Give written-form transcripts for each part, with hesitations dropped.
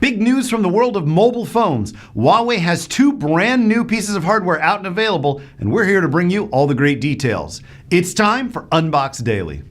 Big news from the world of mobile phones. Huawei has 2 brand new pieces of hardware out and available, and we're here to bring you all the great details. It's time for Unboxed Daily.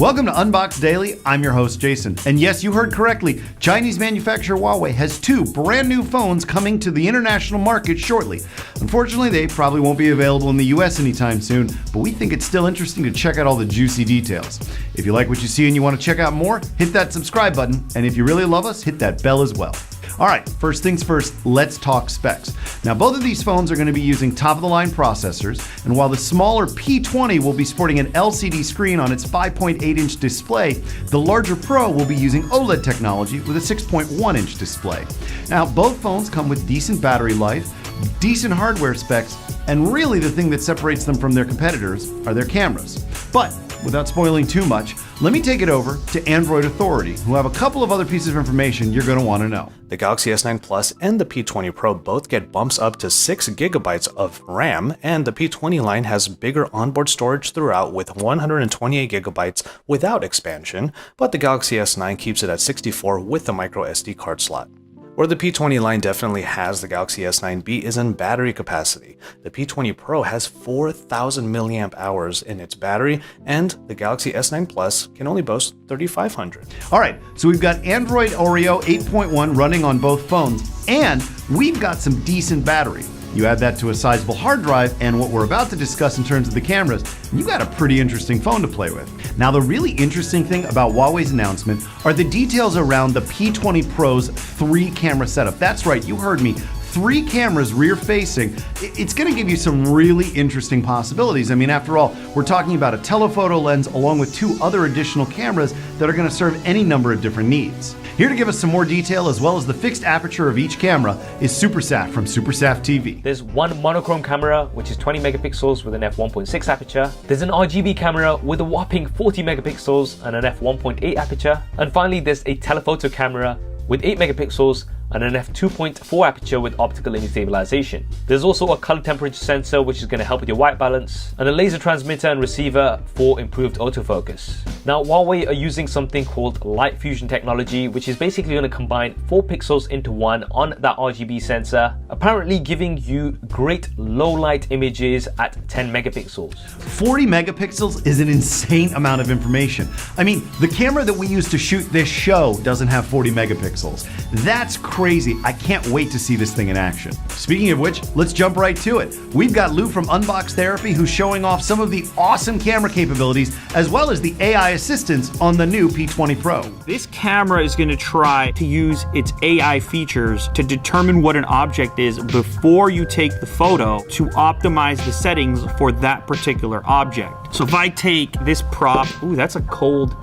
Welcome to Unboxed Daily. I'm your host, Jason. And yes, you heard correctly. Chinese manufacturer Huawei has 2 brand new phones coming to the international market shortly. Unfortunately, they probably won't be available in the US anytime soon, but we think it's still interesting to check out all the juicy details. If you like what you see and you want to check out more, hit that subscribe button. And if you really love us, hit that bell as well. All right, first things first, let's talk specs. Now, both of these phones are going to be using top-of-the-line processors, and while the smaller P20 will be sporting an LCD screen on its 5.8-inch display, the larger Pro will be using OLED technology with a 6.1-inch display. Now, both phones come with decent battery life, decent hardware specs, and really the thing that separates them from their competitors are their cameras. But without spoiling too much, let me take it over to Android Authority, who have a couple of other pieces of information you're going to want to know. The Galaxy S9 Plus and the P20 Pro both get bumps up to 6 GB of RAM, and the P20 line has bigger onboard storage throughout with 128 GB without expansion, but the Galaxy S9 keeps it at 64 with the micro SD card slot. Where the P20 line definitely has the Galaxy S9B is in battery capacity. The P20 Pro has 4,000 mAh in its battery, and the Galaxy S9 Plus can only boast 3,500. All right, so we've got Android Oreo 8.1 running on both phones, and we've got some decent battery. You add that to a sizable hard drive and what we're about to discuss in terms of the cameras, and you got a pretty interesting phone to play with. Now, the really interesting thing about Huawei's announcement are the details around the P20 Pro's 3-camera setup. That's right, you heard me. 3 cameras rear-facing. It's going to give you some really interesting possibilities. I mean, after all, we're talking about a telephoto lens along with 2 other additional cameras that are going to serve any number of different needs. Here to give us some more detail as well as the fixed aperture of each camera is SuperSaf from SuperSaf TV. There's one monochrome camera, which is 20 megapixels with an f1.6 aperture. There's an RGB camera with a whopping 40 megapixels and an f1.8 aperture. And finally, there's a telephoto camera with 8 megapixels and an f2.4 aperture with optical image stabilization. There's also a color temperature sensor, which is going to help with your white balance, and a laser transmitter and receiver for improved autofocus. Now, Huawei are using something called light fusion technology, which is basically going to combine 4 pixels into 1 on that RGB sensor, apparently giving you great low light images at 10 megapixels. 40 megapixels is an insane amount of information. I mean, the camera that we use to shoot this show doesn't have 40 megapixels. That's crazy. I can't wait to see this thing in action. Speaking of which, let's jump right to it. We've got Lou from Unboxed Therapy who's showing off some of the awesome camera capabilities as well as the AI assistance on the new P20 Pro. This camera is going to try to use its AI features to determine what an object is before you take the photo to optimize the settings for that particular object. So if I take this prop, ooh, that's a cold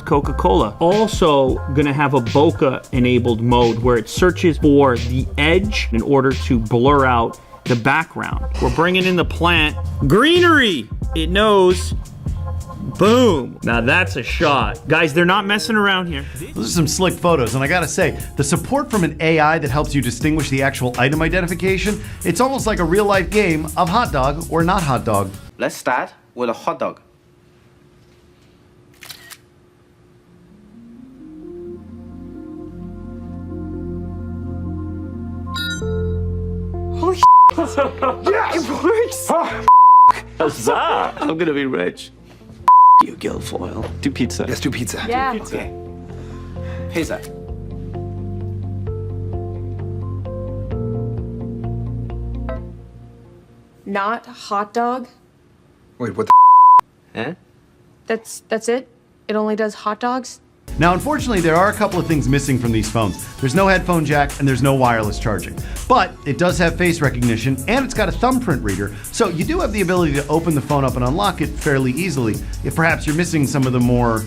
Coca-Cola. Also gonna have a bokeh enabled mode where it searches for the edge in order to blur out the background. We're bringing in the plant greenery. It knows. Boom. Now that's a shot. Guys, they're not messing around here. Those are some slick photos, and I gotta say, the support from an AI that helps you distinguish the actual item identification, it's almost like a real-life game of hot dog or not hot dog. Let's start with a hot dog. Holy yeah, it works! Huzzah! I'm gonna be rich. You, Guilfoyle. 2 pizza. Let's do pizza. Yeah. Okay. Pizza. Not hot dog? Wait, what the Huh? That's it? It only does hot dogs? Now, unfortunately, there are a couple of things missing from these phones. There's no headphone jack and there's no wireless charging. But it does have face recognition and it's got a thumbprint reader, so you do have the ability to open the phone up and unlock it fairly easily, if perhaps you're missing some of the more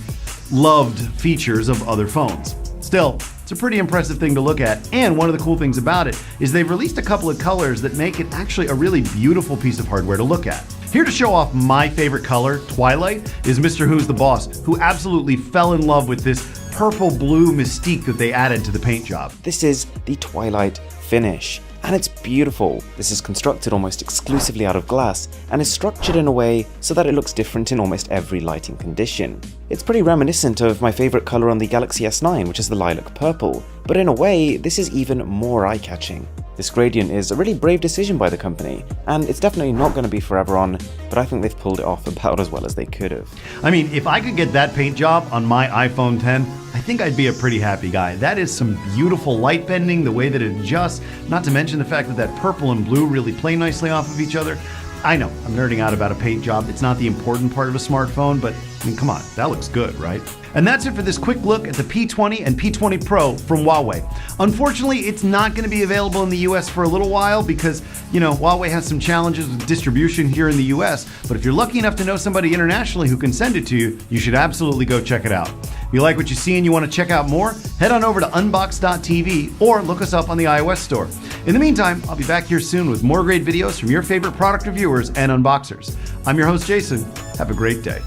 loved features of other phones. Still, it's a pretty impressive thing to look at, and one of the cool things about it is they've released a couple of colors that make it actually a really beautiful piece of hardware to look at. Here to show off my favorite color, Twilight, is Mr. Who's the Boss, who absolutely fell in love with this purple-blue mystique that they added to the paint job. This is the Twilight finish. And it's beautiful. This is constructed almost exclusively out of glass and is structured in a way so that it looks different in almost every lighting condition. It's pretty reminiscent of my favorite color on the Galaxy S9, which is the lilac purple, but in a way, this is even more eye-catching. This gradient is a really brave decision by the company, and it's definitely not going to be forever on, but I think they've pulled it off about as well as they could have. I mean, if I could get that paint job on my iPhone 10, I think I'd be a pretty happy guy. That is some beautiful light bending, the way that it adjusts, not to mention the fact that that purple and blue really play nicely off of each other. I know, I'm nerding out about a paint job. It's not the important part of a smartphone, but I mean, come on, that looks good, right? And that's it for this quick look at the P20 and P20 Pro from Huawei. Unfortunately, it's not going to be available in the US for a little while because, Huawei has some challenges with distribution here in the US, but if you're lucky enough to know somebody internationally who can send it to you, you should absolutely go check it out. If you like what you see and you want to check out more, head on over to Unboxed.tv or look us up on the iOS store. In the meantime, I'll be back here soon with more great videos from your favorite product reviewers and unboxers. I'm your host, Jason. Have a great day.